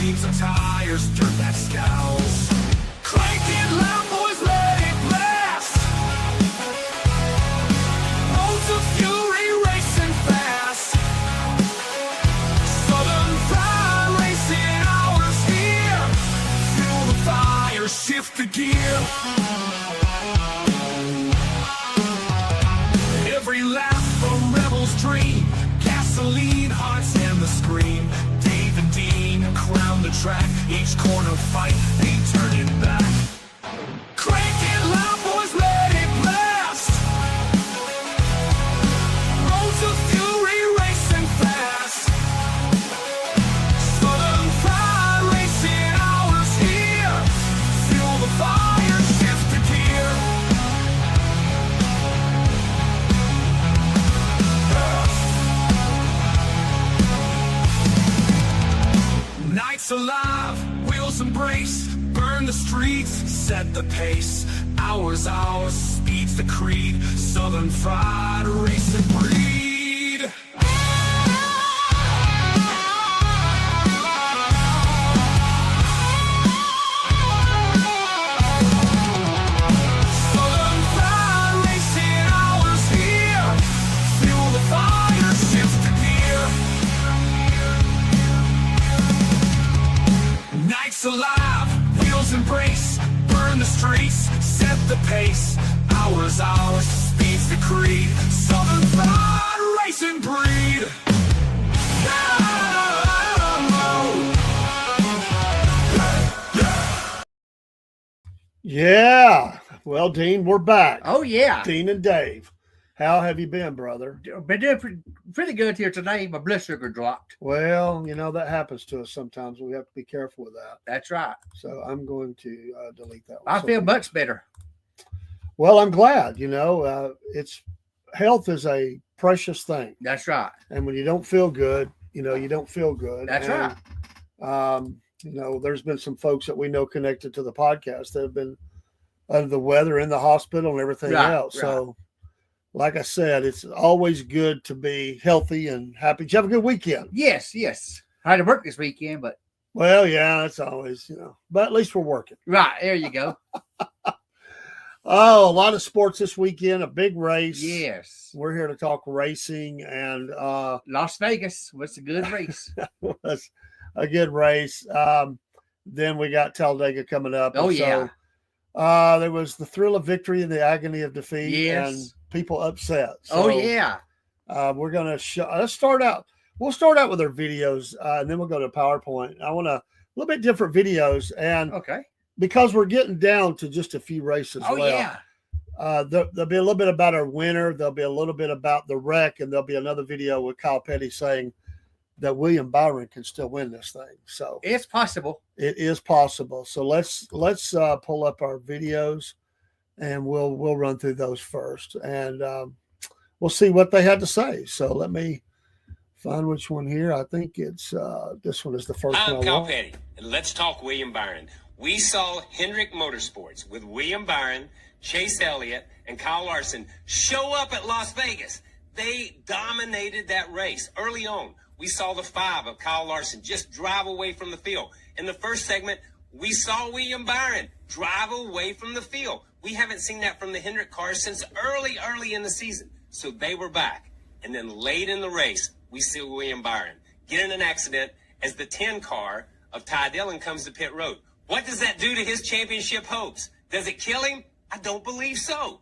gleams of tires, dirt that scours. Crank it loud, boys, let it blast. Modes of fury racing fast. Southern Pride racing hours here. Fuel the fire, shift the gear. Every lap a rebel's dream. Gasoline, hearts, and the scream. Dave and Dean crown the track. Each corner fight, ain't turning back. Crank it loud, boys, let it blast. Roads of fury racing fast. Southern Pride racing hours here. Fuel the fire, shift the gear. Nights alive, wheels embrace, burn the streets, set the pace. Hours, speed's the creed. Southern Fried racing breed. Southern Fried racing hours here. Fuel the fire, shift the gear. Nights alive, wheels embrace, burn the streets, set the pace. Hours, speed's the creed. Southern Fried racing breed. Yeah. Well, Dean, we're back. Oh, yeah. Dean and Dave. How have you been, brother? Been doing pretty good here today. My blood sugar dropped. Well, that happens to us sometimes. We have to be careful with that. That's right. So I'm going to delete that one. I feel much better. Well, I'm glad. It's health is a precious thing. That's right. And when you don't feel good, you don't feel good. That's right. There's been some folks that we know connected to the podcast that have been under the weather in the hospital and everything else. Right. So, like I said, it's always good to be healthy and happy. Did you have a good weekend? Yes. I had to work this weekend, but. Well, yeah, that's always, but at least we're working. Right. There you go. Oh, a lot of sports this weekend, a big race. Yes. We're here to talk racing and Las Vegas was a good race. was a good race. Then we got Talladega coming up. Oh, yeah. So, there was the thrill of victory and the agony of defeat. Yes. And people upset. So, yeah. We're going to let's start out. We'll start out with our videos, and then we'll go to PowerPoint. I want a little bit different videos. And okay. Because we're getting down to just a few races. Oh, yeah. There'll be a little bit about our winner. There'll be a little bit about the wreck, and there'll be another video with Kyle Petty saying that William Byron can still win this thing. So it's possible. It is possible. So let's pull up our videos, and we'll run through those first, and we'll see what they had to say. So let me find which one here. I think it's this one is the first one. I'm Kyle Petty, and let's talk William Byron. We saw Hendrick Motorsports with William Byron, Chase Elliott, and Kyle Larson show up at Las Vegas. They dominated that race early on. We saw the 5 of Kyle Larson just drive away from the field. In the first segment, we saw William Byron drive away from the field. We haven't seen that from the Hendrick cars since early in the season. So they were back. And then late in the race, we see William Byron get in an accident as the 10 car of Ty Dillon comes to pit road. What does that do to his championship hopes? Does it kill him? I don't believe so.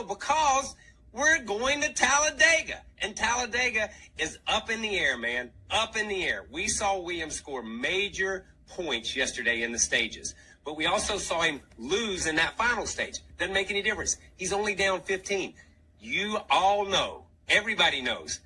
Because we're going to Talladega. And Talladega is up in the air, man. Up in the air. We saw William score major points yesterday in the stages. But we also saw him lose in that final stage. Doesn't make any difference. He's only down 15. You all know, everybody knows,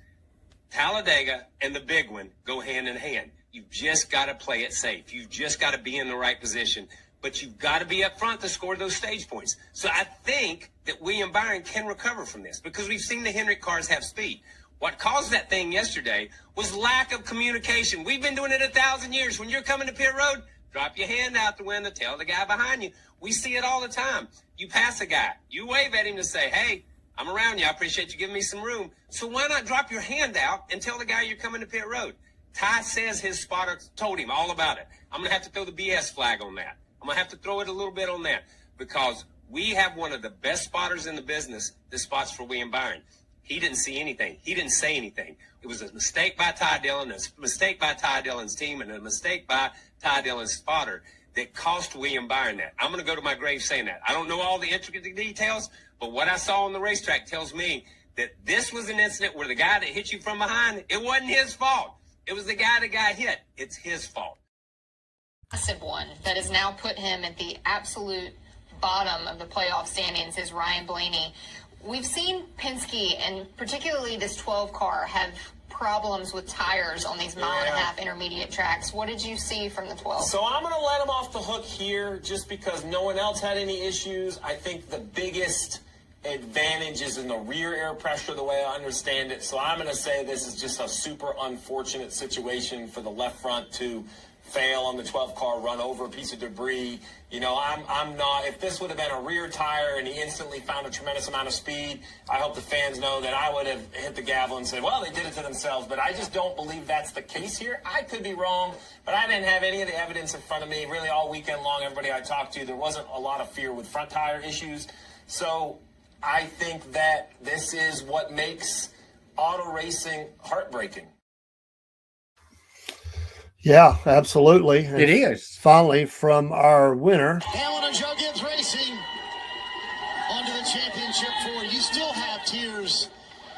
Talladega and the big one go hand in hand. You've just got to play it safe. You've just got to be in the right position. But you've got to be up front to score those stage points. So I think that William Byron can recover from this because we've seen the Hendrick cars have speed. What caused that thing yesterday was lack of communication. We've been doing it 1,000 years. When you're coming to pit road, drop your hand out the window, tell the guy behind you. We see it all the time. You pass a guy, you wave at him to say, hey, I'm around you. I appreciate you giving me some room. So why not drop your hand out and tell the guy you're coming to pit road? Ty says his spotter told him all about it. I'm going to have to throw the BS flag on that. I'm going to have to throw it a little bit on that because we have one of the best spotters in the business that spots for William Byron. He didn't see anything. He didn't say anything. It was a mistake by Ty Dillon, a mistake by Ty Dillon's team, and a mistake by Ty Dillon's spotter that cost William Byron that. I'm going to go to my grave saying that. I don't know all the intricate details, but what I saw on the racetrack tells me that this was an incident where the guy that hit you from behind, it wasn't his fault. It was the guy that got hit. It's his fault. Massive one that has now put him at the absolute bottom of the playoff standings is Ryan Blaney. We've seen Penske, and particularly this 12 car, have problems with tires on these mile-and-a-half intermediate tracks. What did you see from the 12? So I'm going to let him off the hook here just because no one else had any issues. I think the biggest advantage is in the rear air pressure, the way I understand it. So I'm going to say this is just a super unfortunate situation for the left front to fail on the 12 car, run over a piece of debris. You know, I'm not, if this would have been a rear tire and he instantly found a tremendous amount of speed, I hope the fans know that I would have hit the gavel and said, well, they did it to themselves. But I just don't believe that's the case here. I could be wrong, but I didn't have any of the evidence in front of me. Really all weekend long, everybody I talked to, there wasn't a lot of fear with front tire issues. So I think that this is what makes auto racing heartbreaking. Yeah, absolutely. And It is. finally from our winner. Alan and Joe Gibbs Racing onto the championship four. You still have tears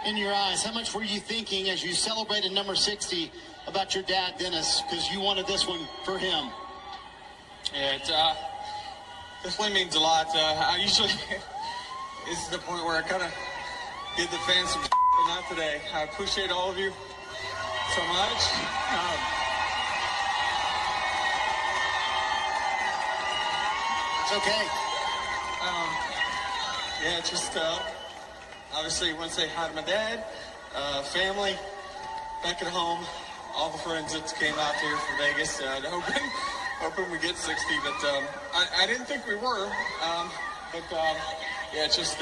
in your eyes. How much were you thinking as you celebrated number 60 about your dad, Dennis, because you wanted this one for him? Yeah, it definitely means a lot. I usually, this is the point where I kind of give the fans some but not today. I appreciate all of you so much. Okay. Yeah, just obviously want to say hi to my dad, family, back at home, all the friends that came out here from Vegas. Hoping we get 60, but I didn't think we were. Yeah, just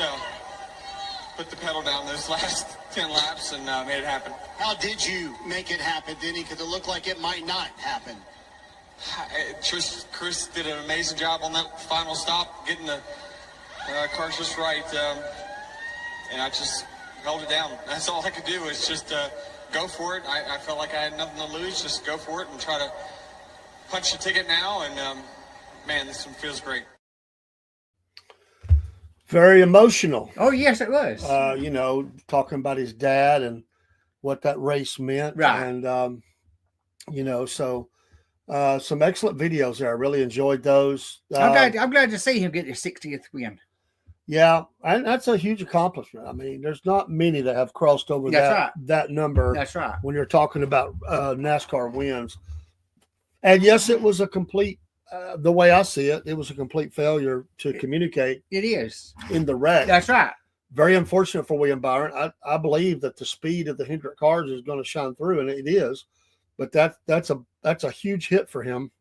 put the pedal down those last 10 laps and made it happen. How did you make it happen, Denny? Because it looked like it might not happen. Chris did an amazing job on that final stop, getting the cars just right, and I just held it down. That's all I could do is just go for it. I felt like I had nothing to lose, just go for it and try to punch the ticket now, and man, this one feels great. Very emotional. Oh, yes, it was. You know, talking about his dad and what that race meant. Right. And, you know, so some excellent videos there. I really enjoyed those. I'm glad to see him get his 60th win. Yeah, and that's a huge accomplishment. I mean, there's not many that have crossed over that number. That's right. When you're talking about NASCAR wins. And yes, it was a complete, the way I see it, it was a complete failure to communicate. It is. In the wreck. That's right. Very unfortunate for William Byron. I believe that the speed of the Hendrick cars is going to shine through, and it is. But that's a huge hit for him.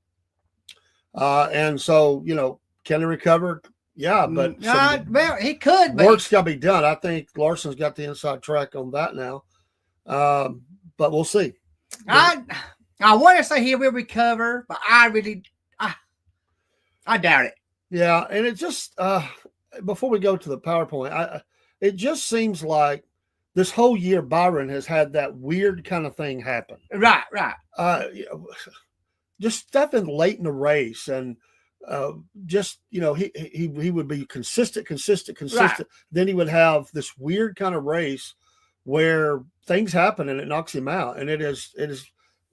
And so, you know, can he recover? Yeah, but well, he could. But work's got to be done. I think Larson's got the inside track on that now. But we'll see. I want to say he will recover, but I doubt it. Yeah, and it just before we go to the PowerPoint, it just seems like this whole year Byron has had that weird kind of thing happen. Right. Just stuff in late in the race, and just, you know, he would be consistent. Right. Then he would have this weird kind of race where things happen and it knocks him out. And it is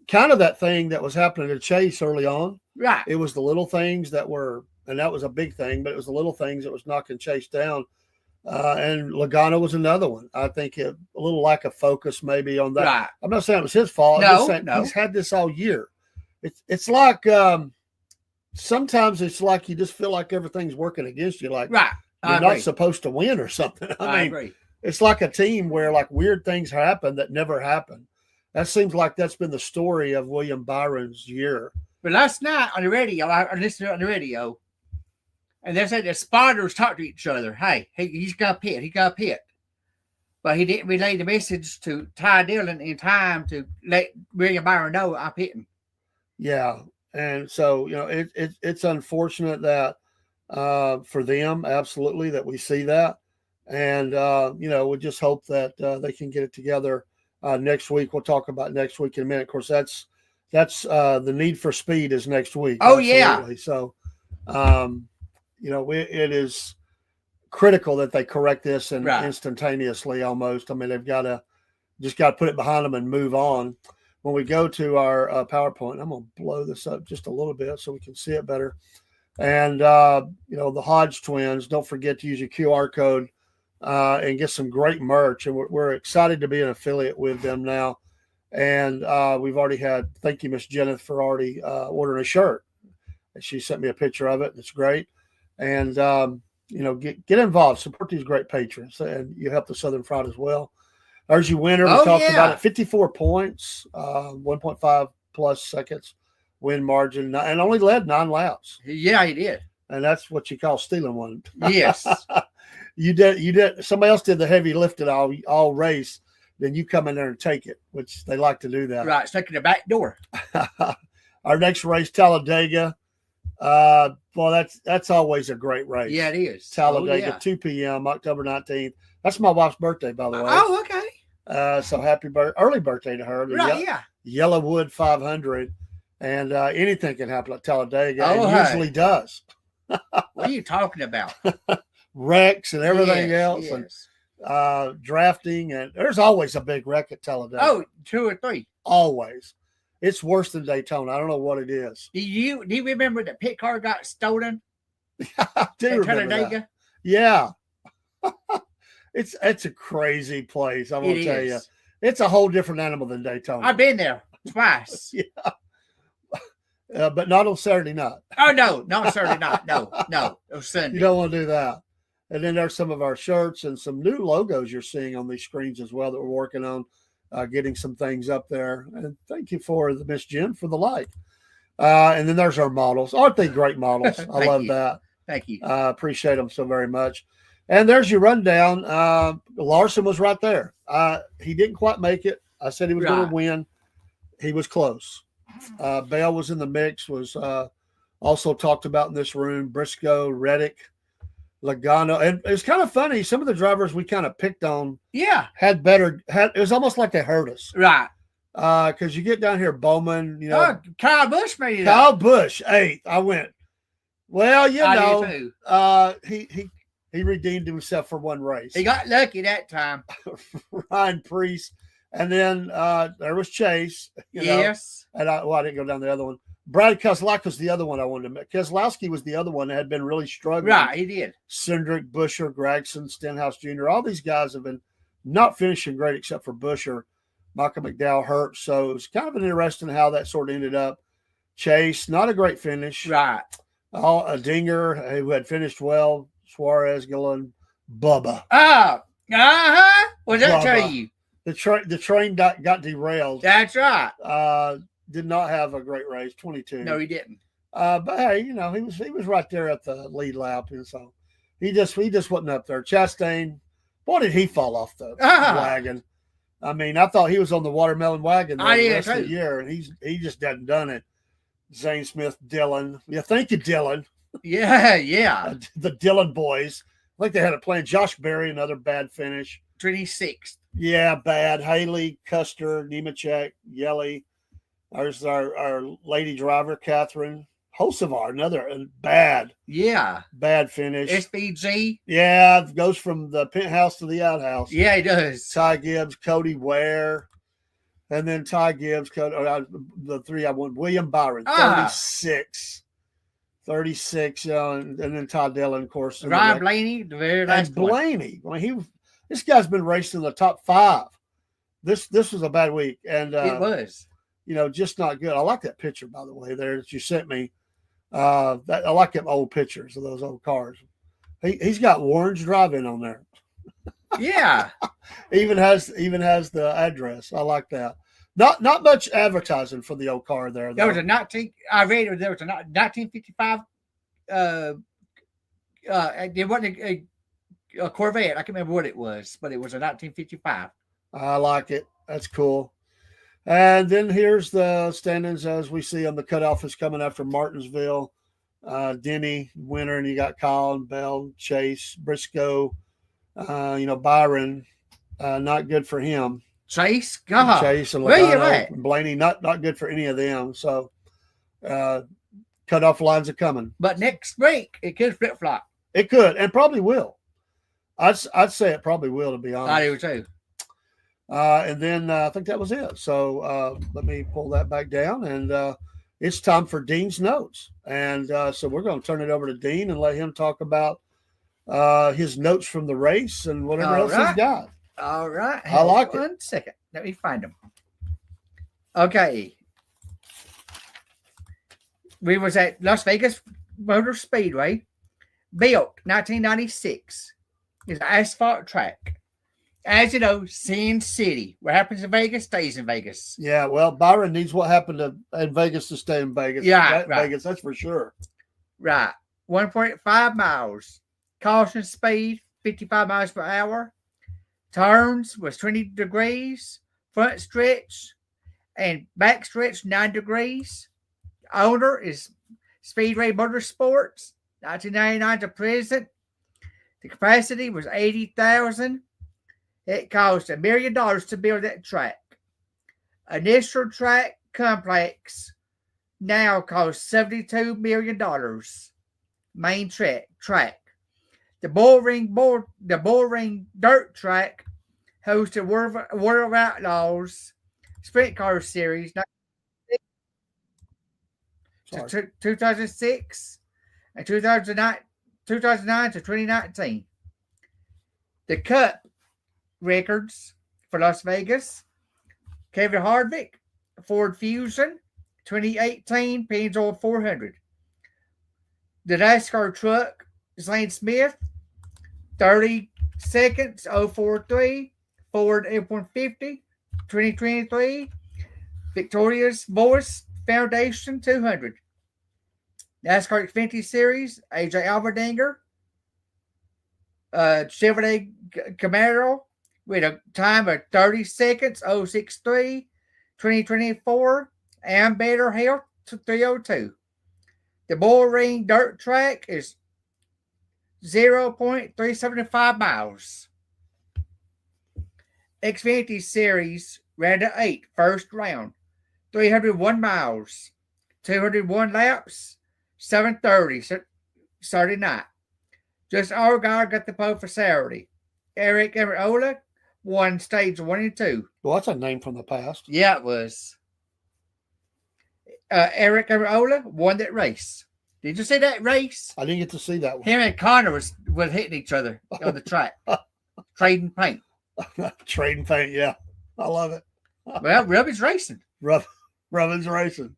kind of that thing that was happening to Chase early on. Right. It was the little things that were, and that was a big thing, but it was the little things that was knocking Chase down. And Logano was another one. I think a little lack of focus maybe on that. Right. I'm not saying it was his fault. I'm just saying he's had this all year. It's like sometimes it's like you just feel like everything's working against you. Like you're not supposed to win or something. I mean, agree. It's like a team where like weird things happen that never happen. That seems like that's been the story of William Byron's year. But last night on the radio, I listened to it on the radio, and they said the spotters talk to each other. Hey, he's got pit. He got pit. but he didn't relay the message to Ty Dillon in time to let William Byron know I'm hitting. Yeah, and so it's unfortunate that for them, absolutely, that we see that, and we just hope that they can get it together next week. We'll talk about next week in a minute. Of course, that's the Need for Speed is next week. Oh, absolutely. yeah. So, it is critical that they correct this and instantaneously almost. I mean, they've got to put it behind them and move on. When we go to our PowerPoint, I'm going to blow this up just a little bit so we can see it better. And, the Hodge twins, don't forget to use your QR code and get some great merch. And we're excited to be an affiliate with them now. And we've already had, thank you, Miss Jennifer, for already ordering a shirt. She sent me a picture of it. It's great. And, get involved, support these great patrons, and you help the Southern Fried as well. There's your winner. We talked about it. 54 points, 1.5 plus seconds win margin, and only led 9 laps. Yeah, he did. And that's what you call stealing one. Yes. You did. Somebody else did the heavy lifting all race. Then you come in there and take it, which they like to do that. Right. It's taking the back door. Our next race, Talladega. Well, that's always a great race. Yeah, it is. Talladega, 2 p.m., October 19th. That's my wife's birthday, by the way. Oh, okay. So happy early birthday to her. Right, Yellowwood 500. And anything can happen at Talladega. Oh, it usually does. What are you talking about? Wrecks and everything else. Yes. And drafting. And there's always a big wreck at Talladega. Oh, 2 or 3. Always. It's worse than Daytona. I don't know what it is. Do you remember the pit car got stolen? I do remember Talladega. That. Yeah. It's a crazy place. I want to tell you. It's a whole different animal than Daytona. I've been there twice. Yeah. But not on Saturday night. Oh, no. Not Saturday night. No. It was Sunday. You don't want to do that. And then there's some of our shirts and some new logos you're seeing on these screens as well that we're working on, getting some things up there. And thank you for the Miss Jen for the like. And then there's our models. Aren't they great models? I love that. Thank you. Appreciate them so very much. And there's your rundown. Larson was right there. He didn't quite make it. I said he was going to win. He was close. Bell was in the mix, was also talked about in this room. Briscoe, Reddick, Logano. And it was kind of funny. Some of the drivers we kind of picked on had it was almost like they hurt us. Right. Because you get down here, Bowman, Kyle Busch made it. Kyle Busch, 8th. I went, well, he redeemed himself for one race. He got lucky that time. Ryan Priest. And then there was Chase. Yes. And I didn't go down the other one. Brad Keselowski was the other one I wanted to make. Keselowski was the other one that had been really struggling. Right, he did. Cindric, Buescher, Gregson, Stenhouse Jr. All these guys have been not finishing great except for Buescher. Michael McDowell hurt. So it was kind of interesting how that sort of ended up. Chase, not a great finish. Right. A Dinger, who had finished well. Suarez, Gillen, Bubba. Oh, what did that tell you? The train got derailed. That's right. Did not have a great race. 22. No, he didn't. But hey, he was right there at the lead lap, and so he just wasn't up there. Chastain, boy, did he fall off the wagon? I mean, I thought he was on the watermelon wagon the rest of the year, and he just hadn't done it. Zane Smith, Dillon. Yeah, thank you, Dillon. Yeah. The Dillon boys. I think they had a plan. Josh Berry, another bad finish. 26th. Yeah, bad. Haley, Custer, Nemechek, Yelly. There's our lady driver, Catherine Hosevar, another bad. Yeah. Bad finish. SBG. Yeah, goes from the penthouse to the outhouse. Yeah, he does. Ty Gibbs, Cody Ware. And then Ty Gibbs, the 3 I won. William Byron, 36. 36, and then Todd Dillon, of course. Ryan Blaney, the very last one. Blaney. I mean, this guy's been racing in the top 5. This was a bad week, and it was, just not good. I like that picture, by the way, there that you sent me. I like them old pictures of those old cars. He's got Warren's Drive-In on there. Yeah, even has the address. I like that. Not much advertising for the old car there. There was a 1955. There wasn't a Corvette. I can't remember what it was, but it was a 1955. I like it. That's cool. And then here's the standings as we see them. The cutoff is coming after Martinsville. Denny, winner, and you got Colin, Bell, Chase, Briscoe, Byron, not good for him. Chase, God. Chase and Where you Logano at? and Blaney, not good for any of them. So cutoff lines are coming. But next week, it could flip flop. It could, and probably will. I'd say it probably will, to be honest. I do too. And then I think that was it. So let me pull that back down, and it's time for Dean's notes. And so we're going to turn it over to Dean and let him talk about his notes from the race and whatever else he's got. All right. I like it. 1 second. Let me find them. Okay. We was at Las Vegas Motor Speedway, built 1996. It's an asphalt track. As you know, Sin City. What happens in Vegas stays in Vegas. Yeah, well, Byron needs what happened in Vegas to stay in Vegas. Yeah, right. Vegas, that's for sure. Right. 1.5 miles. Caution speed, 55 miles per hour. Turns was 20 degrees. Front stretch and back stretch, 9 degrees. Owner is Speedway Motorsports, 1999 to present. The capacity was 80,000. It cost $1 million to build that track. Initial track complex now costs $72 million. Main track. The Bull Ring dirt track hosted World of Outlaws Sprint Car Series 2006 and 2009 to 2019. The Cup records for Las Vegas: Kevin Harvick, Ford Fusion, 2018 Pennzoil 400. The NASCAR truck, Zane Smith, 30 seconds, 043, Ford F-150, 2023, Victoria's Voice Foundation 200. NASCAR Xfinity Series, AJ Allmendinger, Chevrolet Camaro with a time of 30 seconds, 063, 2024, and Better Health 302. The Bull Ring dirt track is 0.375 miles. Xfinity Series round of 8, first round, 301 miles, 201 laps, 7:30 Saturday night. Just Allgaier got the pole for Saturday. Eric Emerola won stage 1 and 2. Well, that's a name from the past. Yeah, it was. Eric Emerola won that race. Did you see that race? I didn't get to see that one. Him and Connor was hitting each other on the track, trading paint. Trading paint, yeah. I love it. Well, Ruby's racing. Robin's racing.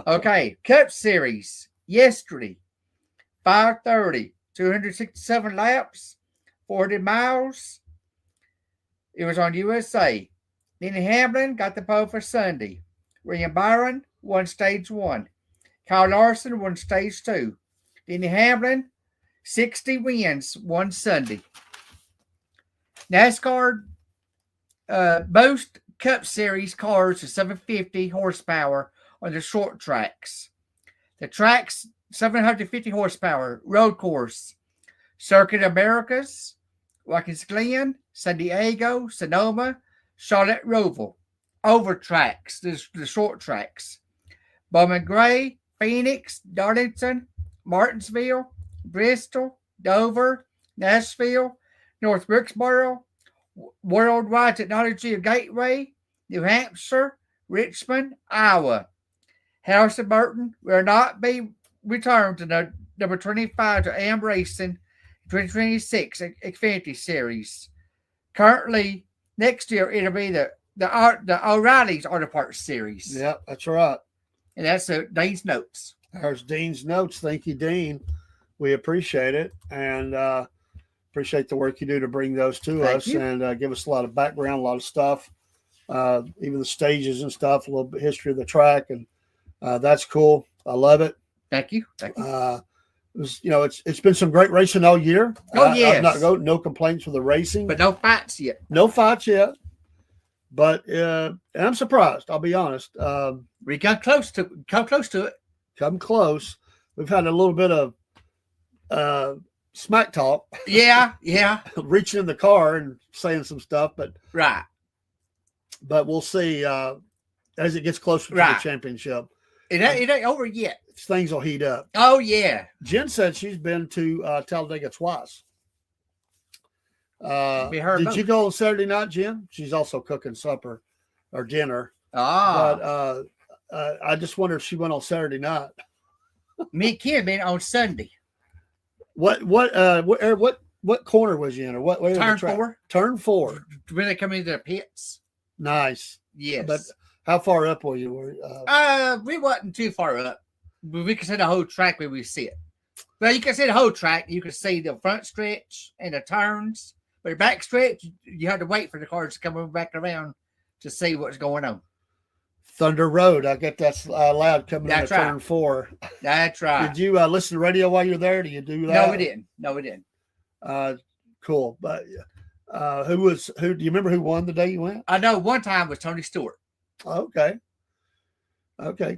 Okay, Cup Series yesterday, 5:30, 267 laps, 40 miles. It was on USA. Denny Hamlin got the pole for Sunday. William Byron won stage 1. Kyle Larson won stage 2. Denny Hamlin, 60 wins, won Sunday. NASCAR, most Cup Series cars are 750 horsepower on the short tracks. The tracks, 750 horsepower, road course, Circuit Americas, Watkins Glen, San Diego, Sonoma, Charlotte Roval. Over tracks, the short tracks, Bowman Gray, Phoenix, Darlington, Martinsville, Bristol, Dover, Nashville, North Wilkesboro, Worldwide Technology Gateway, New Hampshire, Richmond, Iowa. Harrison-Burton will not be returned to number 25 to AM Racing 2026 Xfinity Series. Currently, next year it'll be the O'Reilly's Auto Parts Series. Yep, that's right. And that's Dean's notes. There's Dean's notes. Thank you, Dean. We appreciate it, and appreciate the work you do to bring those to us and give us a lot of background, a lot of stuff, even the stages and stuff, a little bit history of the track, and that's cool. I love it. Thank you. Thank you. it's been some great racing all year. Oh, yes. No complaints with the racing, But no fights yet. no fights yet. But and I'm surprised. I'll be honest. We got close to it. Come close. We've had a little bit of smack talk. Yeah. Reaching in the car and saying some stuff, but Right. we'll see as it gets closer to the championship. It ain't over yet. Things will heat up. Oh, yeah. Jen said she's been to Talladega twice. Did you go on Saturday night, Jen? She's also cooking supper or dinner. Ah. But I just wonder if she went on Saturday night. Me and Kim been on Sunday. What corner was you in, or what? Turn 4. Turn 4. When they come into the pits. Nice. Yes. But how far up were you? We wasn't too far up. But we could see the whole track when we see it. Well, you can see the whole track. You can see the front stretch and the turns. But the back stretch, you had to wait for the cars to come back around to see what's going on. Thunder Road. I get that's loud coming into Turn 4. That's right. Did you listen to radio while you're there? Do you do that? No, we didn't. Cool. But who? Do you remember who won the day you went? I know one time was Tony Stewart. Okay,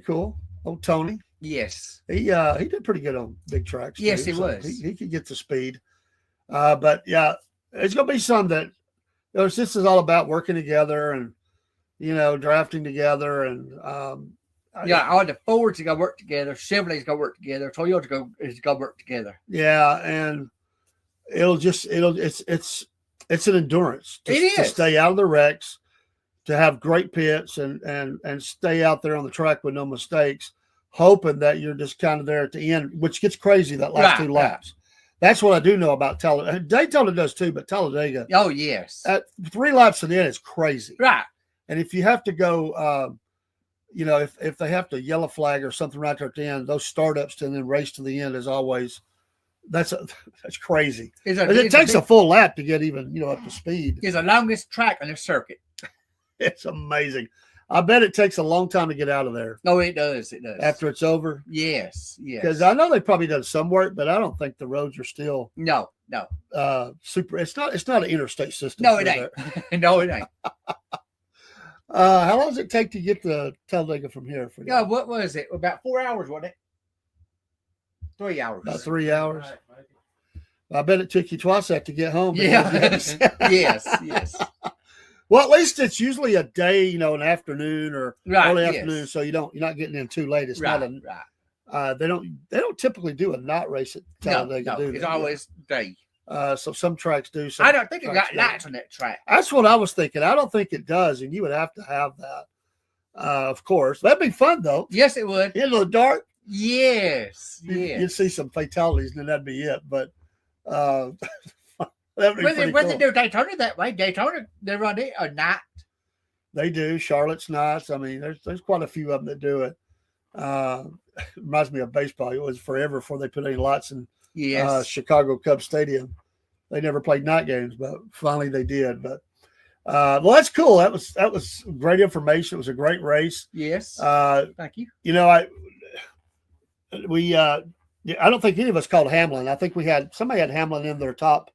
cool. Oh, Tony. Yes. He did pretty good on big tracks. Yes, too, he was. He could get the speed. But yeah, it's gonna be some that this is all about working together and drafting together and all the Fords are gonna work together, Chevrolet's gonna work together, Toyota is gonna work together. Yeah, and it's an endurance to stay out of the wrecks, to have great pits and stay out there on the track with no mistakes, hoping that you're just kind of there at the end, which gets crazy that last 2 laps. That's what I do know about Talladega. Daytona does too, but Talladega. Oh, yes. At 3 laps at the end is crazy. Right. And if you have to go, if they have to yellow flag or something right there at the end, those startups and then race to the end is always that's crazy. It takes a full lap to get even up to speed. It's the longest track on the circuit. It's amazing. I bet it takes a long time to get out of there. Oh, it does. It does. After it's over. Yes. Because I know they probably done some work, but I don't think the roads are still no super. It's not an interstate system. No, it ain't. No, it ain't. How long does it take to get to Talladega from here? For you? Yeah, what was it? About 4 hours, wasn't it? 3 hours. About 3 hours. I bet it took you twice that to get home. Yeah. Yes. Well, at least it's usually a day, an afternoon or early afternoon, yes. so you're not getting in too late. It's not they don't typically do a night race at Talladega. No, it's always day. So some tracks do. I don't think it got lights on that track. That's what I was thinking. I don't think it does, and you would have to have that. Of course, that'd be fun though. Yes, it would. In the dark. Yes. You'd see some fatalities, and then that'd be it. But when they do Daytona that way, Daytona they run it a night. They do. Charlotte's nights. I mean, there's quite a few of them that do it. Reminds me of baseball. It was forever before they put any lights in Chicago Cubs Stadium. They never played night games, but finally they did. But well, that's cool. That was great information. It was a great race. Yes. Thank you. I don't think any of us called Hamlin. I think somebody had Hamlin in their top.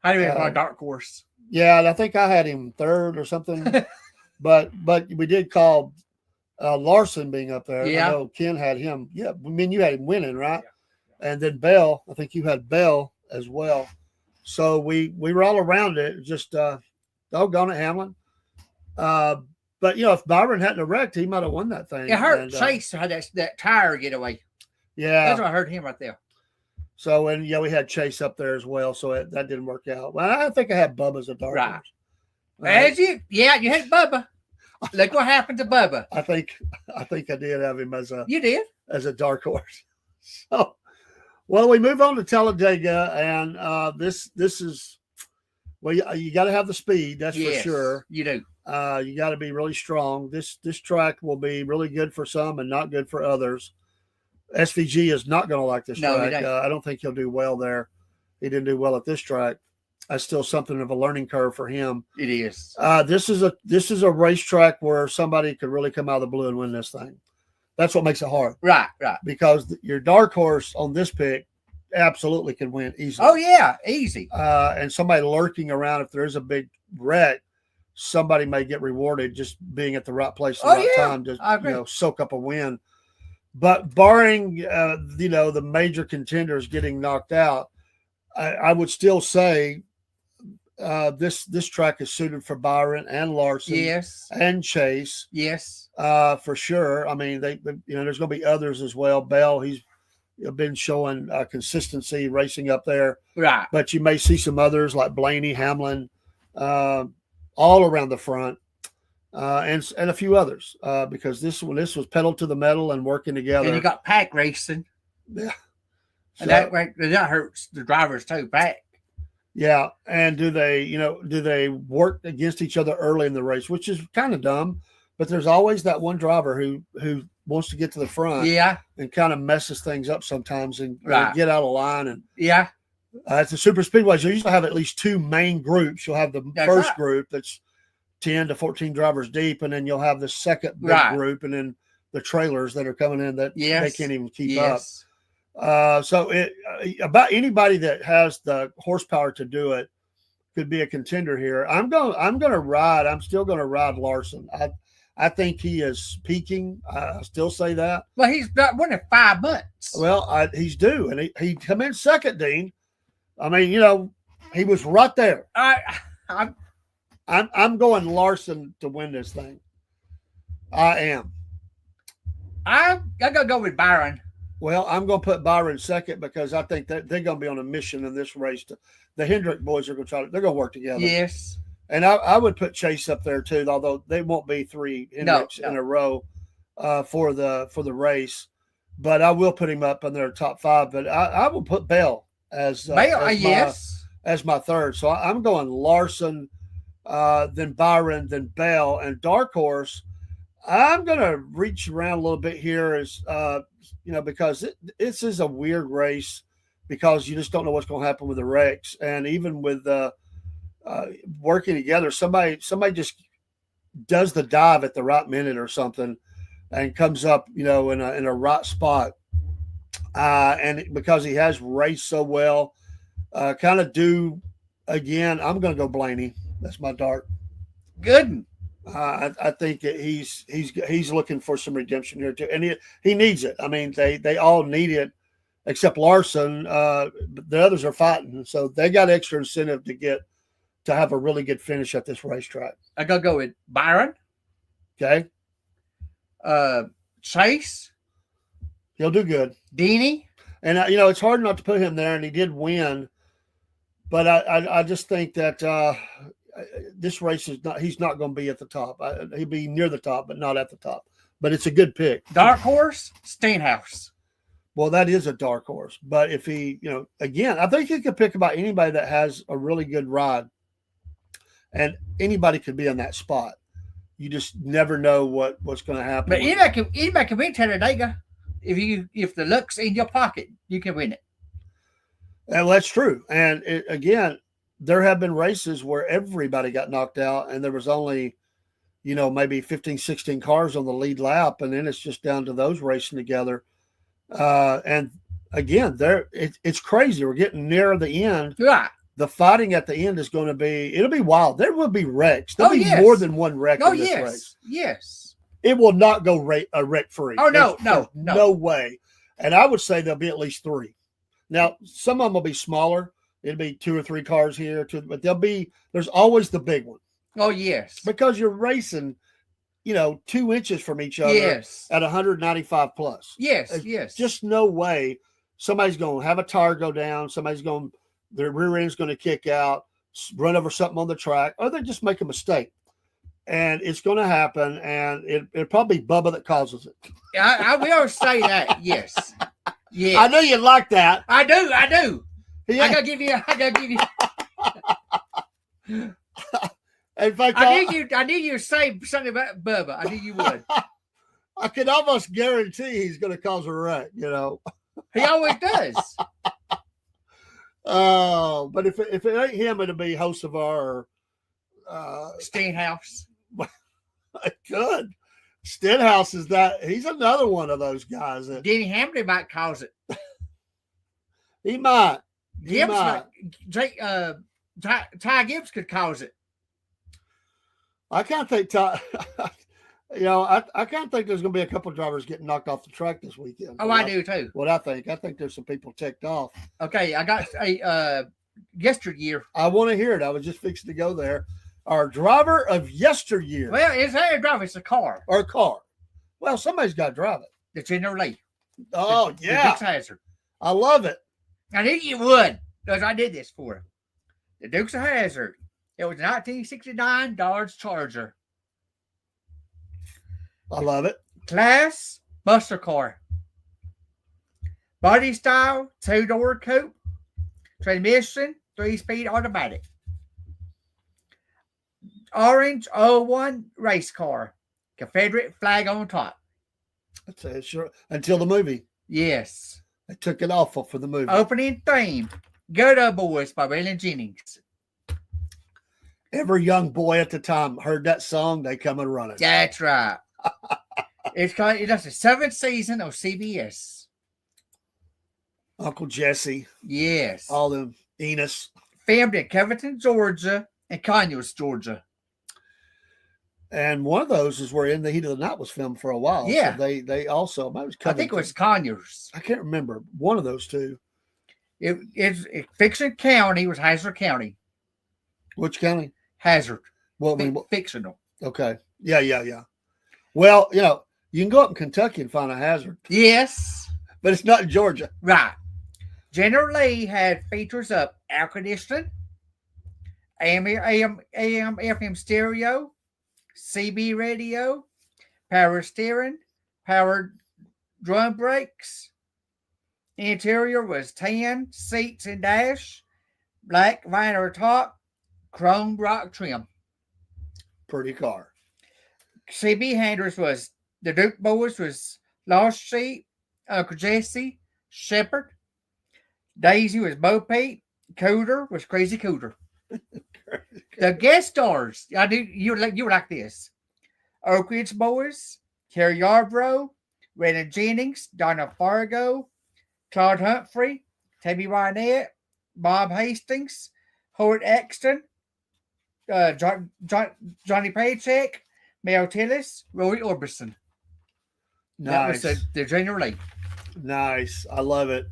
I didn't have a dark horse. Yeah, I think I had him third or something. but we did call Larson being up there. Yeah. I know Ken had him. Yeah, I mean you had him winning, right? Yeah. And then Bell, I think you had Bell as well. So we were all around it. Just doggone it, Hamlin. But if Byron hadn't wrecked, he might have won that thing. It hurt Chase had that tire get away. Yeah, that's what hurt him right there. So we had Chase up there as well. So that didn't work out. Well, I think I had Bubba as a dark horse. As you had Bubba. Look what happened to Bubba. I think I did have him as a dark horse. So, well, we move on to Talladega, and this is you got to have the speed. That's for sure. You do. You got to be really strong. This track will be really good for some and not good for others. SVG is not going to like this track. I don't think he'll do well there. He didn't do well at this track. That's still something of a learning curve for him. It is. This is a racetrack where somebody could really come out of the blue and win this thing. That's what makes it hard. Right. Because your dark horse on this pick absolutely can win easily. Oh yeah, easy. And somebody lurking around, if there is a big wreck, somebody may get rewarded just being at the right place at the right time to soak up a win. But barring the major contenders getting knocked out, I would still say this track is suited for Byron and Larson, Yes, and Chase, yes, for sure. I mean, they there's going to be others as well. Bell, he's been showing consistency racing up there, right. but you may see some others like Blaney, Hamlin, all around the front. And a few others because this was pedal to the metal and working together. And you got pack racing. Yeah. And that hurts the drivers too, pack. Yeah. And do they work against each other early in the race, which is kind of dumb, but there's always that one driver who wants to get to the front and kind of messes things up sometimes and get out of line. And it's a super speedways. You usually have at least two main groups. You'll have the first group that's 10 to 14 drivers deep, and then you'll have the second big group, and then the trailers that are coming in that they can't even keep up. So about anybody that has the horsepower to do it could be a contender here. I'm still gonna ride Larson. I think he is peaking. I still say that. Well, he's not winning 5 months. Well, he's due, and he come in second, Dean. I mean, he was right there. I'm going Larson to win this thing. I am. I'm gonna go with Byron. Well, I'm going to put Byron second because I think that they're going to be on a mission in this race. The Hendrick boys are going to they're going to work together. Yes. And I would put Chase up there too, although they won't be 3 Hendricks in a row for the race. But I will put him up in their top 5. But I will put Bell as my third. So I'm going Larson, then Byron, then Bell, and dark horse. I'm going to reach around a little bit here because this is a weird race because you just don't know what's going to happen with the wrecks. And even with working together, somebody just does the dive at the right minute or something and comes up, in a right spot. And because he has raced so well, kind of due again, I'm going to go Blaney. That's my dart. Good. I think he's looking for some redemption here too, and he needs it. I mean, they all need it, except Larson. The others are fighting, so they got extra incentive to have a really good finish at this racetrack. I gotta go with Byron. Okay. Chase. He'll do good. Deanie. And it's hard not to put him there, and he did win, but I just think that. This race he's not going to be at the top. He'll be near the top, but not at the top. But it's a good pick. Dark horse, Steenhouse. Well, that is a dark horse. But if he, again, I think you could pick about anybody that has a really good ride. And anybody could be in that spot. You just never know what's going to happen. But anybody can win Talladega. If the luck's in your pocket, you can win it. And that's true. And again, there have been races where everybody got knocked out and there was only, maybe 15, 16 cars on the lead lap. And then it's just down to those racing together. And again, it's crazy. We're getting near the end. Right. The fighting at the end is going to it'll be wild. There will be wrecks. There'll be more than one wreck in this race. Yes. It will not go wreck free. Oh, no. No way. And I would say there'll be at least 3. Now, some of them will be smaller. It'll be 2 or 3 cars here, but there's always the big one. Oh, yes. Because you're racing, 2 inches from each other at 195 plus. Yes, There's just no way somebody's going to have a tire go down. Their rear end's going to kick out, run over something on the track, or they just make a mistake. And it's going to happen, and it'll probably be Bubba that causes it. I will say that, yes. Yes. I know you like that. I do. Yeah. I gotta give you. In fact, I knew you would say something about Bubba. I knew you would. I could almost guarantee he's going to cause a wreck. He always does. Oh, but if it ain't him, it'll be Hocevar or Steenhouse. Good. Stenhouse he's another one of those guys that Denny Hamlin might cause it. He might. He Gibbs, might. Ty Gibbs could cause it. I kind of think Ty. I kind of think there's going to be a couple of drivers getting knocked off the track this weekend. Oh, I do too. What I think there's some people ticked off. Okay, I got a yesteryear. I want to hear it. I was just fixing to go there. Our driver of yesteryear. Well, it's not a driver; it's a car. Or a car. Well, somebody's got to drive it. The General Lee. Oh, the yeah. Dukes of Hazzard. I love it. I knew you would, because I did this for him. The Dukes of Hazzard. It was a 1969 Dodge Charger. I love it. Class Buster car. Body style, 2-door coupe. Transmission, 3-speed automatic. Orange 01 race car. Confederate flag on top. I'd say sure. Until the movie. Yes. They took it off for the movie. Opening theme. Go Boys by Waylon Jennings. Every young boy at the time heard that song, they come and running. That's right. It's the 7th season of CBS. Uncle Jesse. Yes. All them Enos. Filmed in Covington, Georgia and Conyers, Georgia. And one of those is where In the Heat of the Night was filmed for a while. Yeah. So they also, I think it was Conyers. I can't remember. One of those two. It's Fiction County was Hazard County. Which county? Hazard. Well, I mean, fictional. Okay. Yeah. Well, you can go up in Kentucky and find a Hazard. Yes. But it's not in Georgia. Right. General Lee had features of air conditioning, AM, FM stereo, CB radio, power steering, powered drum brakes. Interior was tan, seats and dash, black vinyl top, chrome rock trim. Pretty car. CB handlers was the Duke Boys was Lost Sheep, Uncle Jesse, Shepherd. Daisy was Bo Peep. Cooter was Crazy Cooter. The guest stars, you would like this. Oak Ridge Boys, Terry Yarbrough, Rena Jennings, Donna Fargo, Claude Humphrey, Tammy Wynette, Bob Hastings, Howard Exton, Johnny Paycheck, Mel Tillis, Roy Orbison. Nice. That was the General Lee. Nice. I love it.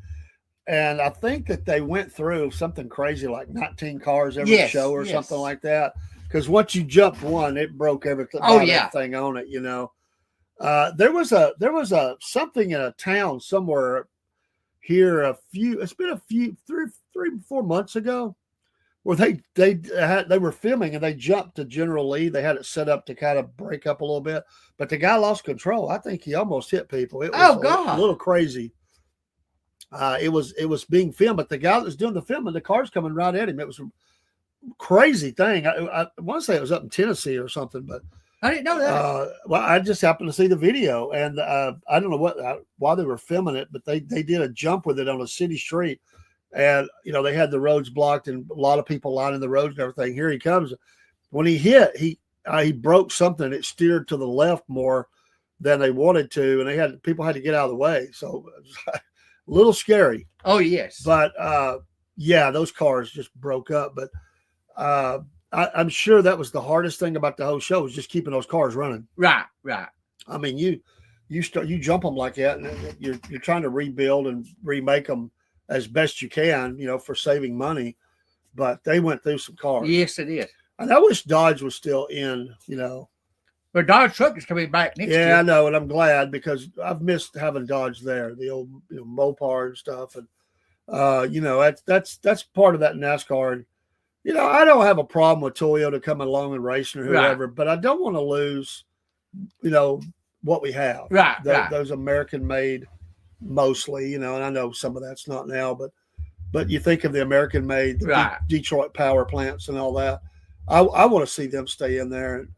And I think that they went through something crazy like 19 cars every show or something like that. Because once you jumped one, it broke everything. Everything on it, There was a something in a town somewhere here it's been 3-4 months ago where they were filming and they jumped to General Lee. They had it set up to kind of break up a little bit, but the guy lost control. I think he almost hit people. It was a little crazy. It was being filmed, but the guy that was doing the filming, the car's coming right at him. It was a crazy thing. I want to say it was up in Tennessee or something, but I didn't know that. Well, I just happened to see the video, and I don't know why they were filming it, but they did a jump with it on a city street, and they had the roads blocked and a lot of people lining the roads and everything. Here he comes. When he hit, he broke something. It steered to the left more than they wanted to, and people had to get out of the way. So it was a little scary. Oh yes, but those cars just broke up. But I'm sure that was the hardest thing about the whole show was just keeping those cars running. Right. I mean, you jump them like that, and you're trying to rebuild and remake them as best you can, for saving money. But they went through some cars. Yes, it is. And I wish Dodge was still in, But Dodge truck is coming back next year. Yeah, I know, and I'm glad because I've missed having Dodge there, the old Mopar and stuff, and that's part of that NASCAR. And I don't have a problem with Toyota coming along and racing or whoever, but I don't want to lose, what we have. Right. Those American made mostly, and I know some of that's not now, but you think of the American made, Detroit power plants and all that. I want to see them stay in there.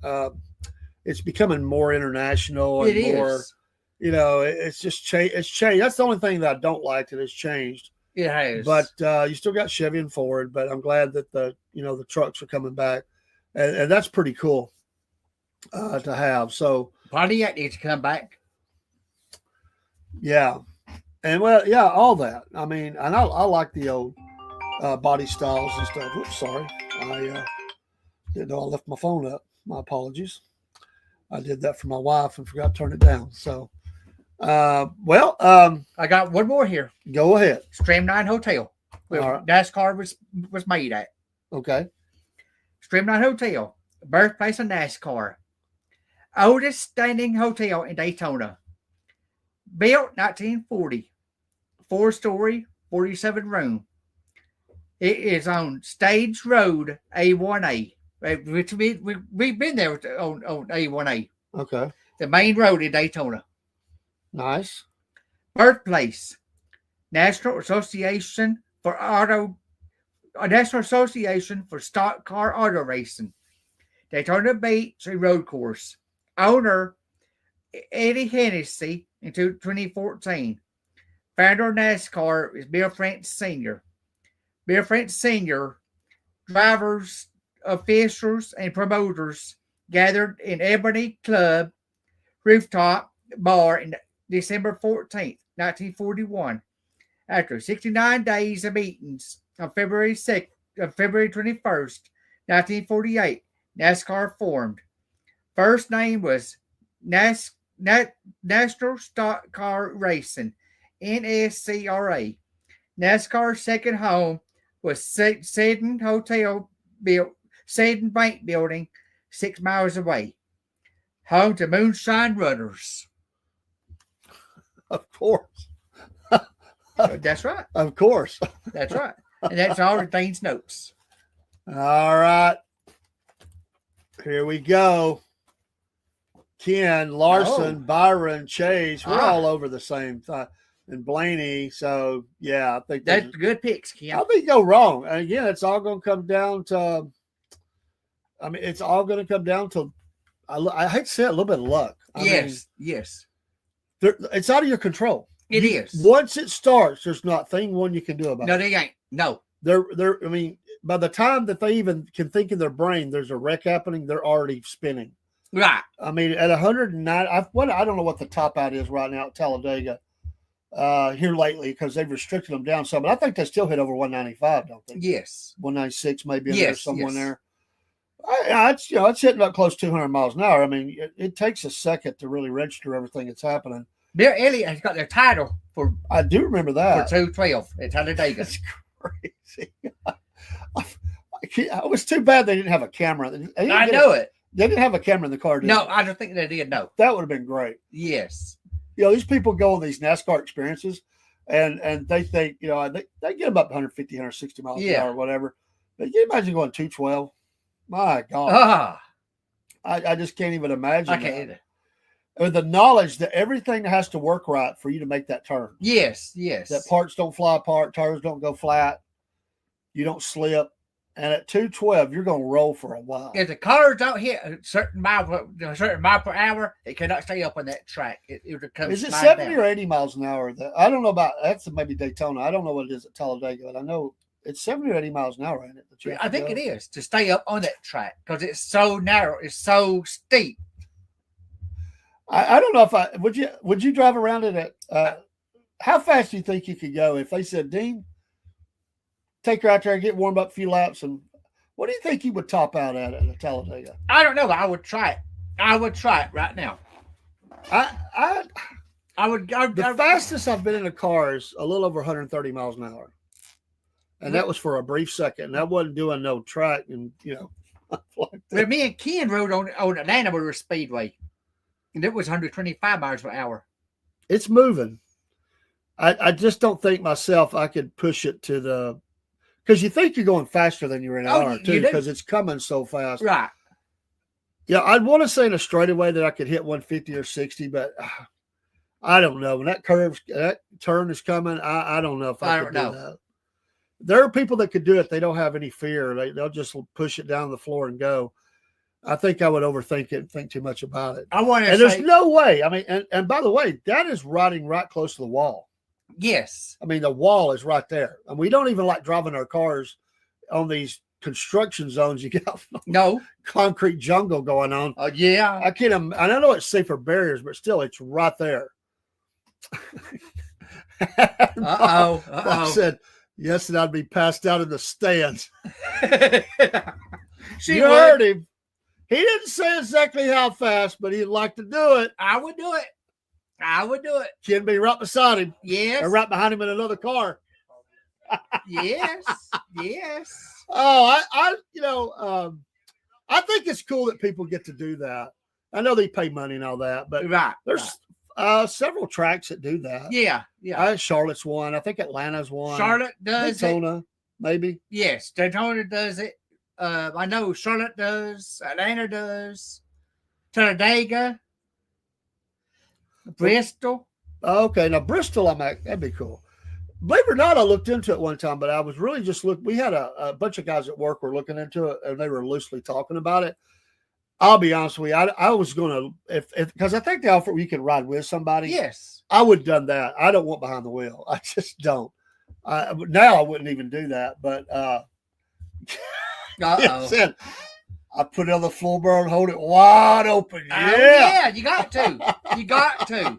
It's becoming more international and more, it's just changed. It's changed. That's the only thing that I don't like that has changed. It has. But you still got Chevy and Ford, but I'm glad that the trucks are coming back. And that's pretty cool to have. So Pontiac needs to come back. Yeah. And well, yeah, all that. I mean, and I like the old body styles and stuff. Oops, sorry. I didn't know I left my phone up. My apologies. I did that for my wife and forgot to turn it down. So, I got one more here. go ahead. Streamline Hotel, where All right. NASCAR was made at. Okay. Streamline Hotel, birthplace of NASCAR. Oldest standing hotel in Daytona. Built 1940. 4-story, 47 room. It is on Stage Road A1A. Which we've been there on A1A. Okay. The main road in Daytona. Nice. Birthplace. National Association for Stock Car Auto Racing. Daytona Beach Road Course. Owner Eddie Hennessy in 2014. Founder of NASCAR is Bill France Sr. Bill France Sr. Drivers, officials, and promoters gathered in Ebony Club rooftop bar in December 14th, 1941. After 69 days of meetings on February 21st, 1948, NASCAR formed. First name was National Stock Car Racing, NSCRA. NASCAR's second home was Seddon Bank Building, 6 miles away. Home to Moonshine Runners. Of course. That's right. Of course. That's right. And that's all the things notes. All right. Here we go. Ken, Larson, Byron, Chase, we're all over the same thing. And Blaney. So, yeah, I think that's good picks, Ken. I think go wrong. And again, it's all going to come down to, it's all going to come down to, I hate to say it, a little bit of luck. Yes. It's out of your control. It is. Once it starts, there's not thing one you can do about it. No, they ain't. No. By the time that they even can think in their brain, there's a wreck happening, they're already spinning. Right. At 109, I don't know what the top out is right now at Talladega here lately because they've restricted them down some. But I think they still hit over 195, don't they? Yes. 196 maybe in there somewhere there. It's hitting up close to 200 miles an hour. It takes a second to really register everything that's happening. Bill Elliott has got their title for. I do remember that for 212 at Talladega. That's crazy. It was too bad they didn't have a camera. I know it. They didn't have a camera in the car. No, I don't think they did. No, that would have been great. Yes. These people go on these NASCAR experiences, and they think they get them up 150, 160 miles an hour or whatever. But can you imagine going 212? My God. I just can't even imagine. I can't either. With the knowledge that everything has to work right for you to make that turn. Yes. That parts don't fly apart, tires don't go flat, you don't slip. And at 212, you're going to roll for a while. If the cars don't hit a certain mile per hour, it cannot stay up on that track. It comes. Is it 70 or 80 miles an hour? I don't know about that's maybe Daytona. I don't know what it is at Talladega, but I know it's 70 or 80 miles an hour, ain't it? I think it is to stay up on that track because it's so narrow, it's so steep. I don't know if would you drive around it at how fast do you think you could go if they said, Dean, take her out there, get warmed up a few laps, and what do you think you would top out at a Talladega? I don't know, but I would try it. I would try it right now. The fastest I've been in a car is a little over 130 miles an hour. And that was for a brief second. And I wasn't doing no track and, like that. Me and Ken rode on Atlanta Motor Speedway. And it was 125 miles per hour. It's moving. I just don't think myself I could push it to the – because you think you're going faster than you're in an hour, too, because it's coming so fast. Right. Yeah, I'd want to say in a straightaway that I could hit 150 or 60, but I don't know. When that turn is coming, I don't know if I could do that. There are people that could do it. They don't have any fear. They'll just push it down the floor and go. I think I would overthink it and think too much about it. There's no way. And by the way, that is riding right close to the wall. Yes. The wall is right there. And we don't even like driving our cars on these construction zones. You got concrete jungle going on. Oh, yeah. I know it's safer barriers, but still, it's right there. Uh-oh. Bob said, yes, and I'd be passed out in the stands. She You would. heard him. He didn't say exactly how fast, but he'd like to do it. I would do it. I would do it. Can be right beside him Yes. or right behind him in another car. Yes. Yes. Oh, I think it's cool that people get to do that. I know they pay money and all that, but Right. there's several tracks that do that. Yeah. Yeah. Charlotte's one. I think Atlanta's one. Charlotte does it. Daytona, maybe. Yes. Daytona does it. I know Charlotte does. Atlanta does. Talladega. Bristol. Okay, now Bristol, that'd be cool. Believe it or not, I looked into it one time, but I was really just looking. We had a bunch of guys at work were looking into it, and they were loosely talking about it. I'll be honest with you, I was going to, because I think they offer you can ride with somebody. Yes. I would have done that. I don't want behind the wheel. I just don't. Now I wouldn't even do that, but Uh-oh. I put it on the floorboard and hold it wide open. Yeah. Yeah, you got to. You got to.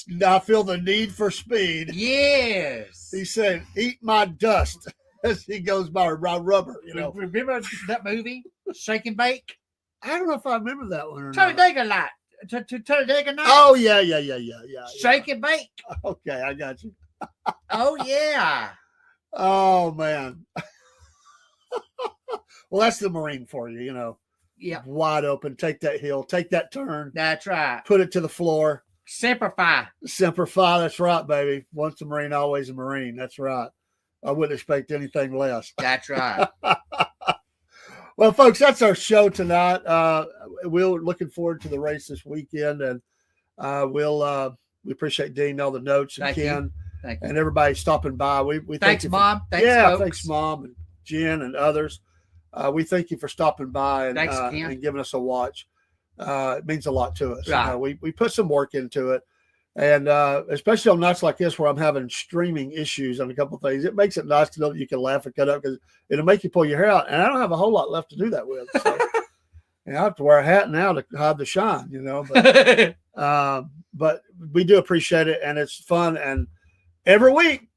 Now I feel the need for speed. Yes. He said, eat my dust as he goes by rubber, Remember that movie, Shake and Bake? I don't know if I remember that one or not. Talladega Night. Talladega Night. Oh, yeah. Shake and Bake. Okay, I got you. Oh, yeah. Oh, man. Well, that's the Marine for you, Yeah. Wide open, take that hill, take that turn, That's right. put it to the floor. Simplify. Semper Fi, that's right, baby. Once a Marine, always a Marine. That's right. I wouldn't expect anything less. That's right. Well, folks, that's our show tonight. We're looking forward to the race this weekend, and we appreciate Dean, all the notes, and Thank Ken, Thank you. and everybody stopping by. We Thanks, thank you for, Mom. Thanks, folks. thanks, Mom, and Jen, and others. We thank you for stopping by and, Thanks, Ken. and giving us a watch. It means a lot to us. Right. We put some work into it. And especially on nights like this where I'm having streaming issues on a couple of things, it makes it nice to know that you can laugh and cut up because it'll make you pull your hair out. And I don't have a whole lot left to do that with. So, I have to wear a hat now to hide the shine, But we do appreciate it, and it's fun. And every week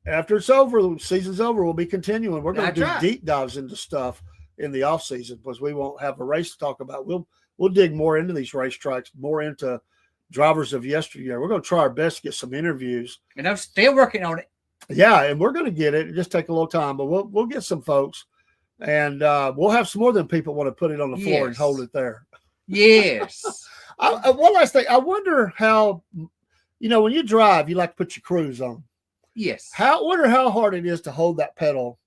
after it's over, the season's over, we'll be continuing. We're going to do deep dives into stuff in the off season because we won't have a race to talk about. We'll dig more into these racetracks, more into drivers of yesteryear. We're going to try our best to get some interviews. And I'm still working on it. Yeah, and we're going to get it. It just take a little time, but we'll get some folks, and we'll have some more than people want to put it on the floor and hold it there. Yes. One last thing. I wonder how, when you drive, you like to put your cruise on. Yes. Wonder how hard it is to hold that pedal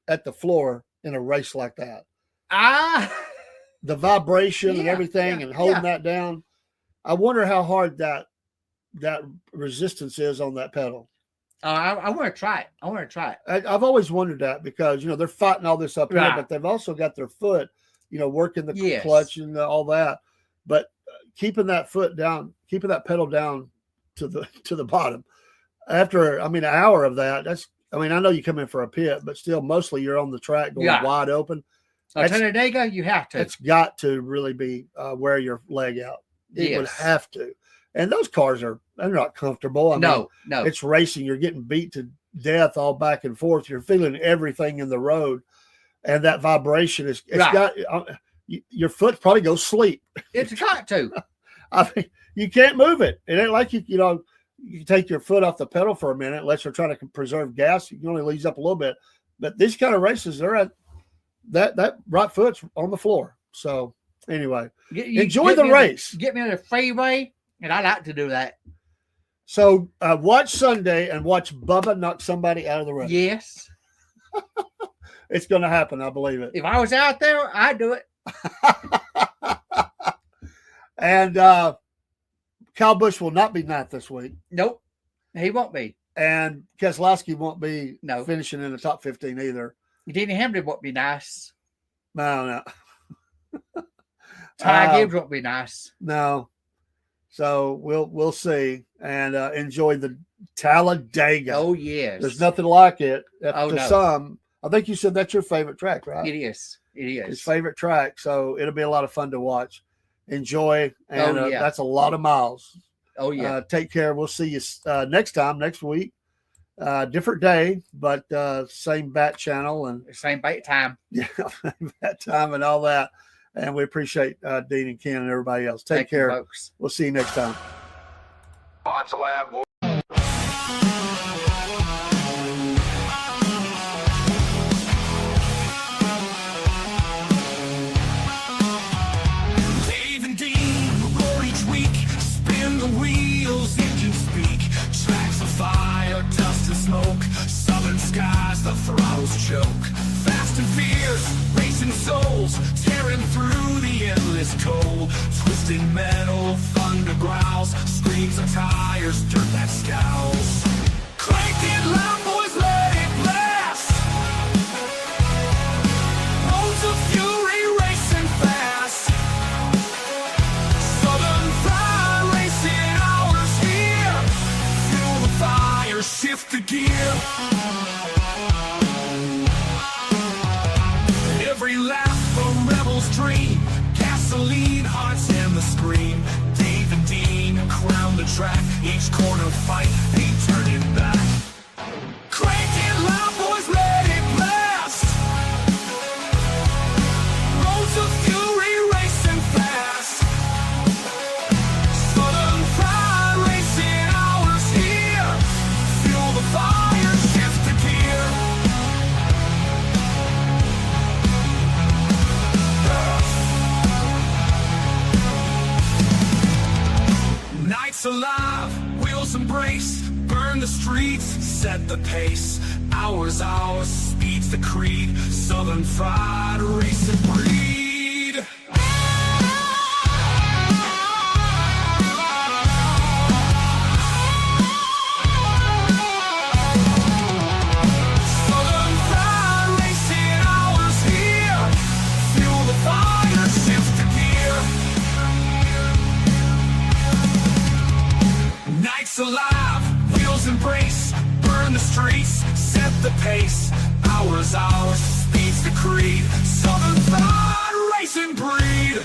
at the floor in a race like that. The vibration and everything and holding that down. I wonder how hard that resistance is on that pedal. I want to try it. I've always wondered that because, they're fighting all this up here, but they've also got their foot, working the clutch and all that. But keeping that foot down, keeping that pedal down to the bottom after, an hour of that, I know you come in for a pit, but still mostly you're on the track going wide open. Talladega, you have to. It's got to really be wear your leg out. It would have to. And those cars they're not comfortable. No. It's racing. You're getting beat to death all back and forth. You're feeling everything in the road. And that vibration got your foot probably goes sleep. It's got to. You can't move it. It ain't like you take your foot off the pedal for a minute unless you're trying to preserve gas. You can only ease up a little bit. But these kind of races, they're at that right foot's on the floor. So anyway, enjoy the race. Get me on the freeway, and I like to do that. So watch Sunday and watch Bubba knock somebody out of the race. Yes. It's going to happen. I believe it. If I was out there, I'd do it. And Kyle Busch will not be ninth this week. Nope. He won't be. And Keselowski won't be finishing in the top 15 either. Denny Hamlin won't be nice. No. Ty Gibbs won't be nice. No. So we'll see and enjoy the Talladega. Oh yes. There's nothing like it. No. Some. I think you said that's your favorite track, right? It is. His favorite track. So it'll be a lot of fun to watch. Enjoy. And that's a lot of miles. Oh, yeah. Take care. We'll see you next week. Different day, but same bat channel and same bait time. Yeah, bat time and all that. And we appreciate Dean and Ken and everybody else. Take care. Folks. We'll see you next time. Dave and Dean roar each week, spin the wheels, engines speak, tracks of fire, dust and smoke, southern skies, the throttles choke, fast and fierce, racing souls, tearing through the endless cold, twisting metal, thunder growls, screams of tires, dirt that scowls. Crank it loud, boys, let it blast. Roads of fury racing fast. Southern pride racing hours here. Fuel the fire, shift the gear. Every lap a rebel's dream. Gasoline, hearts and the scream. Dave and Dean crown the track. Each corner fight, ain't turning back. Crank it loud, boys, let it blast. Roads of fury racing fast. Southern pride racing hours here. Fuel the fire, shift the gear. Nights alive, wheels embrace, burn the streets, set the pace. Hours, speed's the creed. Southern pride, racing breed. Southern pride, racing hours here. Fuel the fire, shift the gear. Nights alive, wheels embrace, burn the streets, set the pace. Hours, speed's the creed. Southern pride, racing breed.